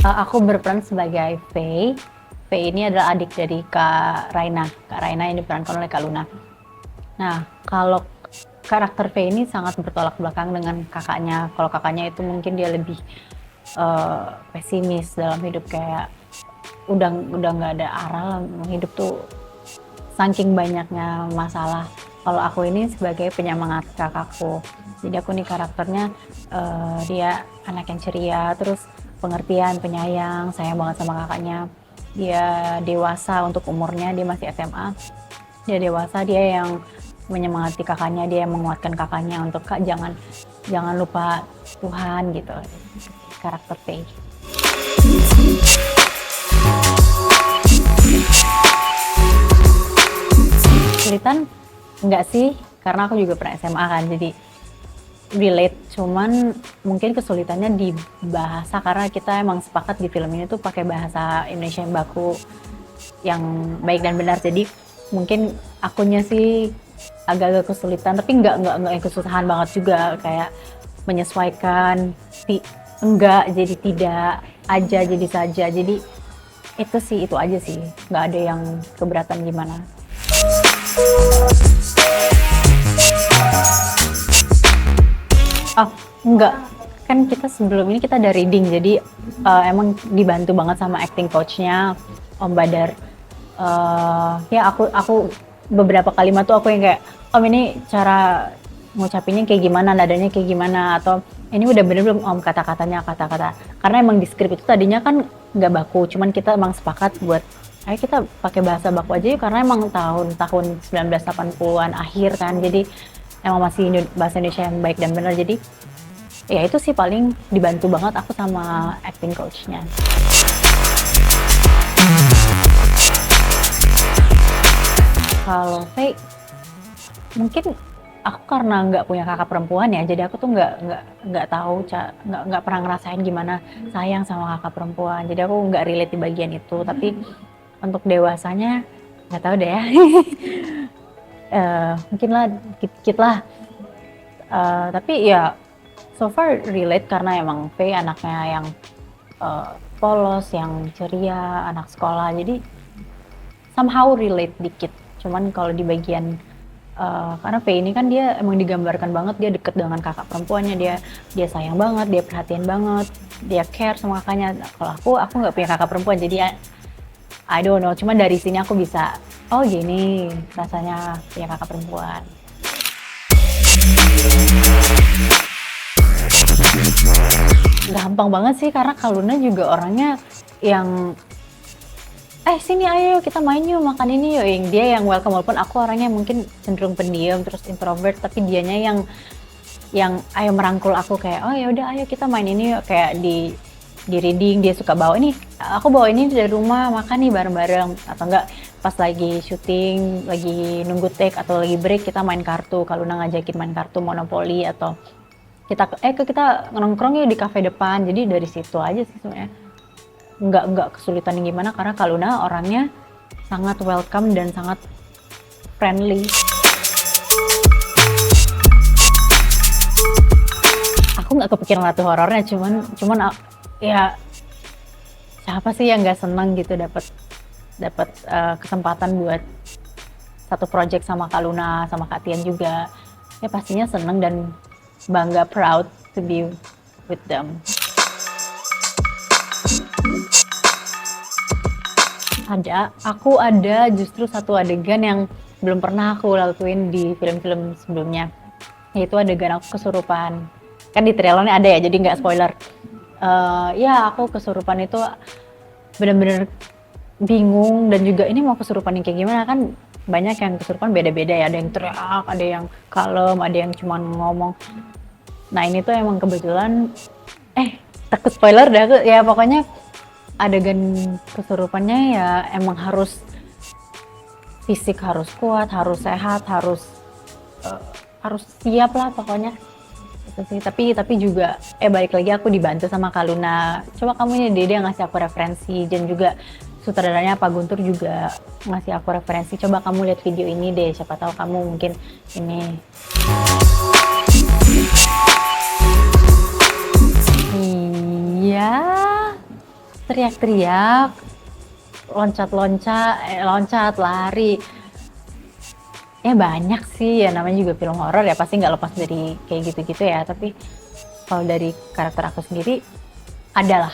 Aku berperan sebagai Faye. Faye ini adalah adik dari Kak Raina. Kak Raina yang diperankan oleh Kak Luna. Nah, kalau karakter Faye ini sangat bertolak belakang dengan kakaknya. Kalau kakaknya itu mungkin dia lebih pesimis dalam hidup, kayak udah nggak ada arah lah hidup tuh, saking banyaknya masalah. Kalau aku ini sebagai penyemangat kakakku. Jadi aku nih karakternya dia anak yang ceria, terus pengertian, penyayang, sayang banget sama kakaknya. Dia dewasa untuk umurnya, dia masih SMA. Dia dewasa, dia yang menyemangati kakaknya, dia yang menguatkan kakaknya untuk Kak jangan lupa Tuhan gitu. Karakter Faye. Kesulitan enggak sih, karena aku juga pernah SMA kan, jadi relate. Cuman mungkin kesulitannya di bahasa, karena kita emang sepakat di film ini tuh pakai bahasa Indonesia yang baku, yang baik dan benar. Jadi mungkin akunya sih agak-agak kesulitan, tapi enggak yang kesusahan banget juga, kayak menyesuaikan enggak jadi tidak, aja jadi saja. Jadi itu aja sih, nggak ada yang keberatan gimana. Oh, enggak. Kan kita sebelum ini kita ada reading, jadi emang dibantu banget sama acting coach-nya, Om Badar. Ya aku beberapa kalimat tuh aku yang kayak, Om ini cara ngucapinnya kayak gimana, nadanya kayak gimana, atau ini udah bener belum Om kata-katanya, kata-kata. Karena emang di skrip itu tadinya kan nggak baku, cuman kita emang sepakat buat ayo kita pakai bahasa baku aja yuk, karena emang tahun 1980-an akhir kan, jadi emang masih bahasa Indonesia yang baik dan benar. Jadi ya itu sih paling dibantu banget aku sama acting coach-nya. Kalau Faye, mungkin aku karena nggak punya kakak perempuan ya, jadi aku tuh nggak tahu, nggak pernah ngerasain gimana sayang sama kakak perempuan. Jadi aku nggak relate di bagian itu. Tapi untuk dewasanya nggak tahu deh ya. Mungkin lah dikit lah. Tapi ya so far relate, karena emang Faye anaknya yang polos, yang ceria, anak sekolah. Jadi somehow relate dikit. Cuman kalau di bagian karena Faye ini kan dia emang digambarkan banget dia deket dengan kakak perempuannya, dia sayang banget, dia perhatian banget, dia care sama kakaknya. Kalau aku nggak punya kakak perempuan, jadi I don't know. Cuman dari sini aku bisa, oh gini rasanya punya kakak perempuan. Gampang banget sih, karena Kak Luna juga orangnya yang sini ayo kita main yuk, makan ini yuk. Dia yang welcome, walaupun aku orangnya mungkin cenderung pendiam terus introvert, tapi dianya yang ayo merangkul aku, kayak oh ya udah ayo kita main ini yuk. Kayak di reading dia suka bawa ini, aku bawa ini dari rumah makan nih bareng-bareng, atau enggak pas lagi syuting, lagi nunggu take atau lagi break kita main kartu. Kalau Luna ngajakin main kartu monopoli, atau kita nongkrong yuk di kafe depan. Jadi dari situ aja sih sebenarnya, nggak kesulitan gimana, karena Kak Luna orangnya sangat welcome dan sangat friendly. Aku nggak kepikiran latih horornya, cuman ya siapa sih yang nggak senang gitu dapat kesempatan buat satu project sama Kak Luna, sama Kak Tian juga. Ya pastinya senang dan bangga, proud to be with them. Aku ada justru satu adegan yang belum pernah aku lakuin di film-film sebelumnya, yaitu adegan aku kesurupan. Kan di trailernya ada ya, jadi nggak spoiler. Ya aku kesurupan itu bener-bener bingung, dan juga ini mau kesurupan yang kayak gimana. Kan banyak yang kesurupan beda-beda ya, ada yang teriak, ada yang kalem, ada yang cuma ngomong. Nah ini tuh emang kebetulan takut spoiler dah ya, pokoknya adegan kesurupannya ya emang harus fisik, harus kuat, harus sehat, harus siap lah pokoknya. Itu sih. Tapi juga balik lagi aku dibantu sama Kak Luna. Coba kamu ini, dia ngasih aku referensi, dan juga sutradaranya Pak Guntur juga ngasih aku referensi. Coba kamu lihat video ini deh, siapa tahu kamu mungkin ini. Iya, teriak-teriak, loncat, lari. Ya banyak sih, ya namanya juga film horor ya pasti nggak lepas dari kayak gitu-gitu ya. Tapi kalau dari karakter aku sendiri, ada.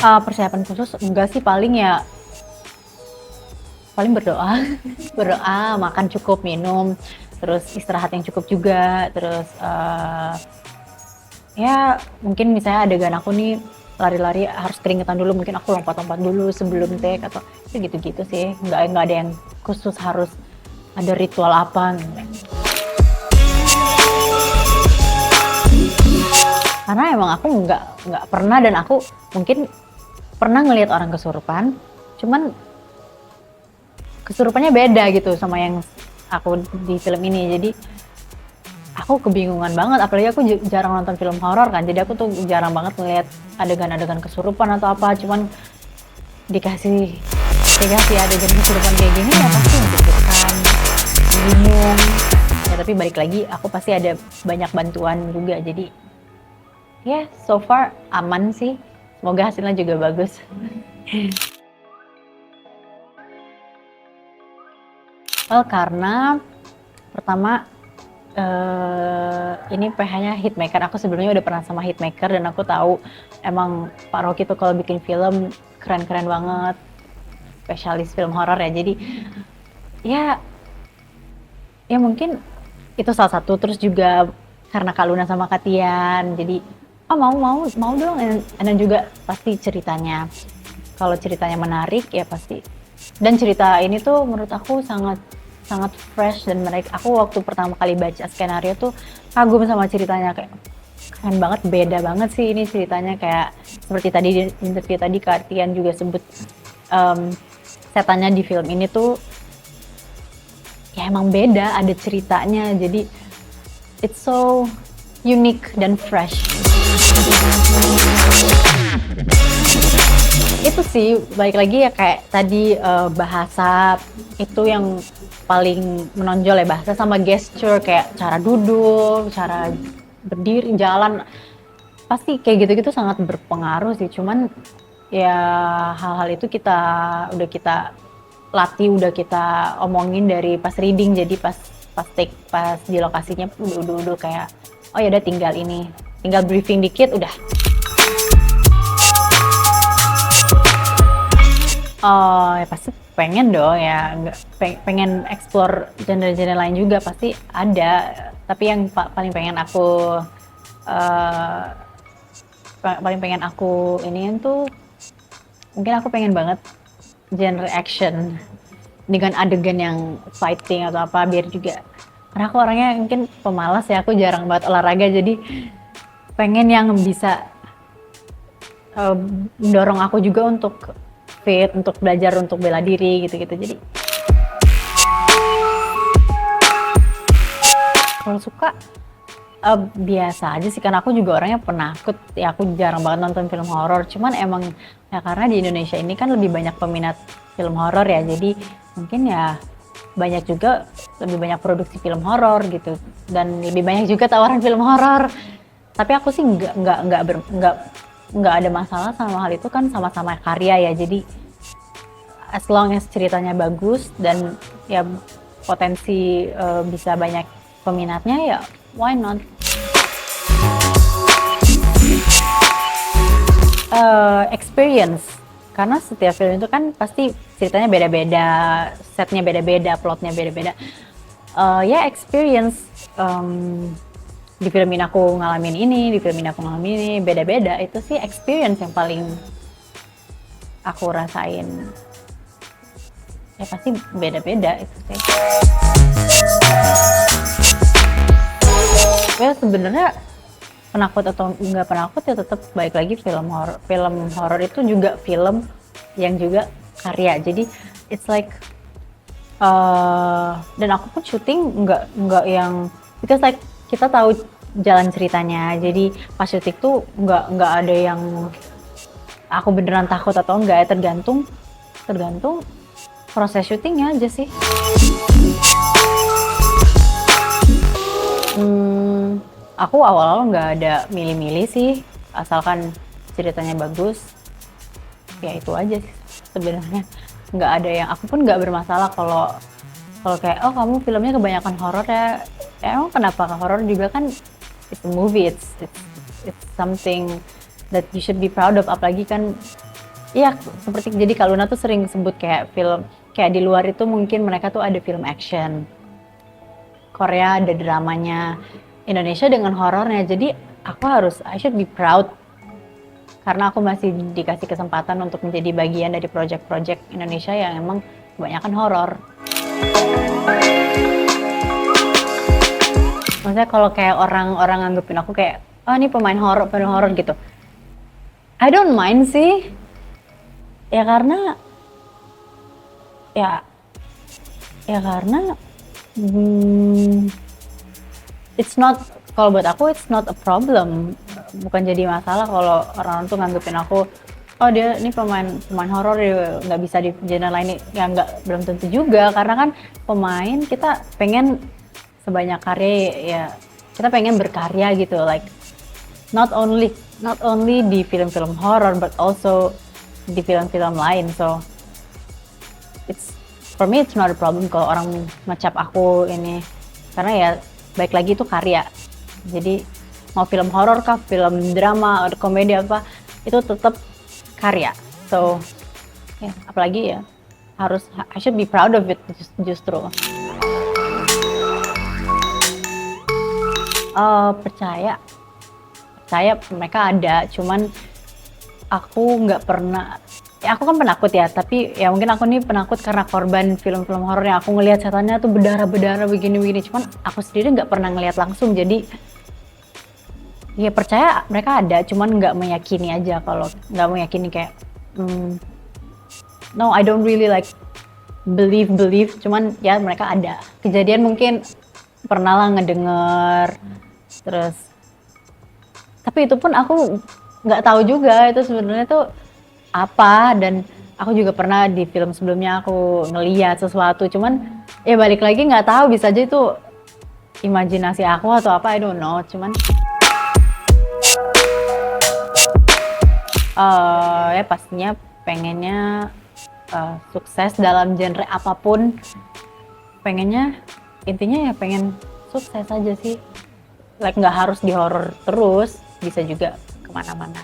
Persiapan khusus enggak sih, paling berdoa, berdoa, makan cukup, minum, terus istirahat yang cukup juga, terus ya mungkin misalnya adegan aku nih lari-lari harus keringetan dulu, mungkin aku lompat-lompat dulu sebelum take atau ya gitu-gitu sih, nggak ada yang khusus harus ada ritual apa gitu. Karena emang aku nggak pernah, dan aku mungkin pernah ngelihat orang kesurupan, cuman kesurupannya beda gitu sama yang aku di film ini. Jadi aku kebingungan banget, apalagi aku jarang nonton film horor kan, jadi aku tuh jarang banget ngeliat adegan-adegan kesurupan atau apa. Cuman dikasih adegan kesurupan kayak gini ya pasti deg-degan, bingung ya. Tapi balik lagi aku pasti ada banyak bantuan juga, jadi ya so far aman sih, semoga hasilnya juga bagus. Karena pertama ini PH-nya Hitmaker. Aku sebelumnya udah pernah sama Hitmaker dan aku tahu emang Pak Rocky tuh kalau bikin film keren-keren banget, spesialis film horor ya. Jadi ya mungkin itu salah satu. Terus juga karena Kak Luna sama Kak Tian, jadi mau dong. Dan juga pasti ceritanya, kalau ceritanya menarik ya pasti. Dan cerita ini tuh menurut aku sangat fresh dan menarik. Aku waktu pertama kali baca skenario tuh kagum sama ceritanya, kayak keren banget, beda banget sih ini ceritanya. Kayak seperti tadi di interview tadi Kak Tian juga sebut setannya di film ini tuh ya emang beda, ada ceritanya, jadi it's so unique dan fresh. Itu sih, balik lagi ya kayak tadi, bahasa itu yang paling menonjol ya, bahasa sama gesture, kayak cara duduk, cara berdiri, jalan, pasti kayak gitu-gitu sangat berpengaruh sih. Cuman ya hal-hal itu udah kita latih, udah kita omongin dari pas reading, jadi pas di lokasinya udah kayak oh ya udah tinggal briefing dikit udah. Oh ya pasti pengen dong ya, pengen explore genre-genre lain juga pasti ada. Tapi yang paling pengen aku iniin tuh, mungkin aku pengen banget genre action dengan adegan yang fighting atau apa, biar juga karena aku orangnya mungkin pemalas ya, aku jarang banget olahraga, jadi pengen yang bisa mendorong aku juga untuk fit, untuk belajar, untuk bela diri gitu-gitu. Jadi kalau suka biasa aja sih, karena aku juga orangnya penakut ya, aku jarang banget nonton film horor. Cuman emang ya karena di Indonesia ini kan lebih banyak peminat film horor ya, jadi mungkin ya lebih banyak produksi film horor gitu, dan lebih banyak juga tawaran film horor. Tapi aku sih nggak ada masalah sama hal itu, kan sama-sama karya ya. Jadi as long as ceritanya bagus dan ya potensi bisa banyak peminatnya, ya why not. Experience, karena setiap film itu kan pasti ceritanya beda-beda, setnya beda-beda, plotnya beda-beda. Ya experience, di film ini aku ngalamin ini, di film ini aku ngalamin ini, beda-beda. Itu sih experience yang paling aku rasain. Ya pasti beda-beda itu sih. Ya sebenarnya penakut atau nggak penakut ya tetap balik lagi film horor itu juga film yang juga karya. Jadi it's like dan aku pun syuting nggak yang, because like kita tahu jalan ceritanya, jadi pas syuting tuh nggak ada yang aku beneran takut atau enggak ya, tergantung proses syutingnya aja sih. aku awal-awal nggak ada milih-milih sih, asalkan ceritanya bagus, ya itu aja sih sebenarnya. Nggak ada yang, aku pun nggak bermasalah kalau kalau kayak, oh kamu filmnya kebanyakan horor ya. Ya emang kenapa, horor juga kan it's a movie, it's something that you should be proud of. Apalagi kan, ya seperti jadi Kak Luna tuh sering sebut kayak film, kayak di luar itu mungkin mereka tuh ada film action, Korea ada dramanya, Indonesia dengan horornya. Jadi aku harus, I should be proud karena aku masih dikasih kesempatan untuk menjadi bagian dari project-project Indonesia yang emang kebanyakan horor. Maksudnya kalau kayak orang-orang nganggepin aku kayak, oh ini pemain horor gitu. I don't mind sih. Ya karena ya ya karena it's not, kalau buat aku it's not a problem, bukan jadi masalah kalau orang tuh nganggepin aku, oh dia ini pemain horor ya nggak bisa di genre lain, ya nggak, belum tentu juga, karena kan pemain kita pengen sebanyak karya, ya kita pengen berkarya gitu, like not only di film-film horor but also di film-film lain. So it's, for me it's not a problem kalau orang ngecap aku ini, karena ya baik lagi itu karya. Jadi mau film horor kah, film drama, atau komedi apa, itu tetap karya. So ya, apalagi ya harus, I should be proud of it justru. Percaya mereka ada, cuman aku nggak pernah, ya aku kan penakut ya, tapi ya mungkin aku nih penakut karena korban film-film horor yang aku ngelihat setannya tuh berdarah begini-begini, cuman aku sendiri nggak pernah ngelihat langsung, jadi ya percaya mereka ada, cuman nggak meyakini aja. Kalau nggak meyakini kayak no, I don't really like believe, cuman ya mereka ada. Kejadian mungkin pernah lah ngedenger, terus tapi itu pun aku nggak tahu juga itu sebenarnya tuh apa, dan aku juga pernah di film sebelumnya aku ngeliat sesuatu, cuman ya balik lagi nggak tahu, bisa aja itu imajinasi aku atau apa, I don't know. Cuman ya pastinya pengennya sukses dalam genre apapun, pengennya, intinya ya pengen sukses aja sih, like nggak harus di horor terus, bisa juga kemana-mana.